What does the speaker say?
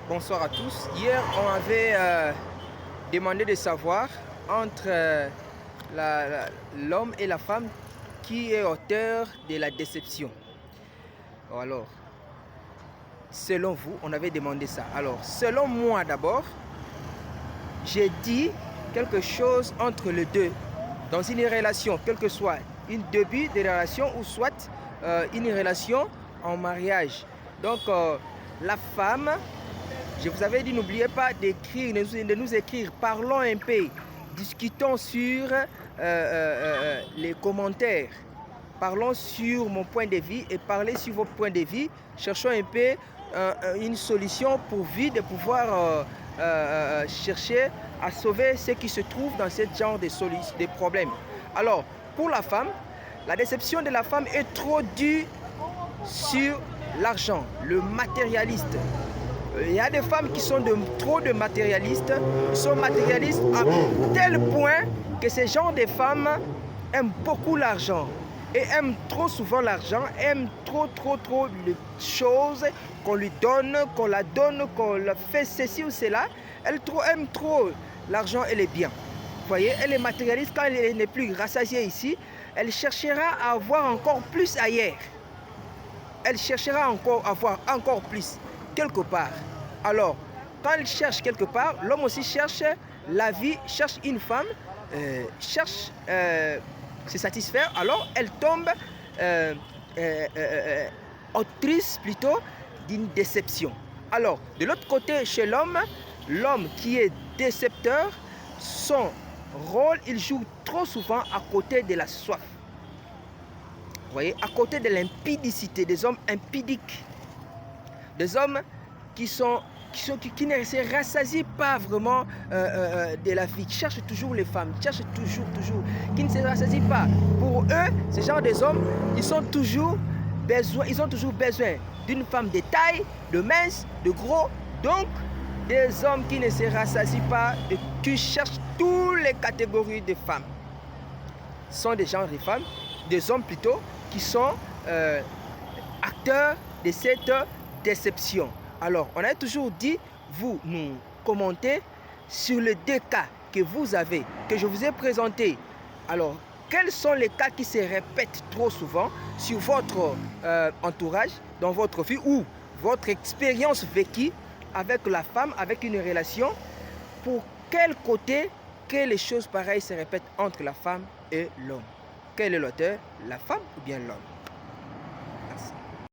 Bonsoir à tous. Hier, on avait demandé de savoir entre l'homme et la femme qui est auteur de la déception. Alors, selon vous, on avait demandé ça. Alors, selon moi d'abord, j'ai dit quelque chose entre les deux. Dans une relation, quel que soit un début de relation ou soit une relation en mariage. Donc, la femme, je vous avais dit, n'oubliez pas d'écrire, de nous écrire, parlons un peu, discutons sur les commentaires, parlons sur mon point de vue et parlez sur vos points de vue, cherchons un peu une solution pour vous de pouvoir chercher à sauver ce qui se trouve dans ce genre de problèmes. Alors, pour la femme, la déception de la femme est trop due sur l'argent, le matérialiste. Il y a des femmes qui sont trop de matérialistes, ils sont matérialistes à tel point que ces genres de femmes aiment beaucoup l'argent et aiment trop souvent l'argent, aiment trop les choses qu'on lui donne, qu'on la donne, qu'on la fait ceci ou cela. Elle aime trop l'argent et les biens. Vous voyez, elle est matérialiste. Quand elle n'est plus rassasiée ici, elle cherchera à avoir encore plus ailleurs. Elle cherchera encore à avoir encore plus quelque part. Alors, quand elle cherche quelque part, l'homme aussi cherche la vie, cherche une femme, cherche se satisfaire. Alors, elle tombe autrice plutôt d'une déception. Alors, de l'autre côté, chez l'homme qui est décepteur, son rôle, il joue trop souvent à côté de la soif. Vous voyez, à côté de l'impudicité, des hommes impudiques, des hommes qui ne se rassasient pas vraiment de la vie, qui cherchent toujours les femmes, qui cherchent toujours, qui ne se rassasient pas. Pour eux, ce genre des hommes, ils ont toujours besoin d'une femme de taille, de mince, de gros. Donc, des hommes qui ne se rassasient pas, qui cherchent toutes les catégories de femmes. Ce sont des genres de femmes, des hommes plutôt, qui sont acteurs de cette déception. Alors, on a toujours dit, vous nous commentez sur les deux cas que vous avez, que je vous ai présentés. Alors, quels sont les cas qui se répètent trop souvent sur votre entourage, dans votre vie ou votre expérience vécue avec la femme, avec une relation? Pour quel côté que les choses pareilles se répètent entre la femme et l'homme? Quel est l'auteur? La femme ou bien l'homme?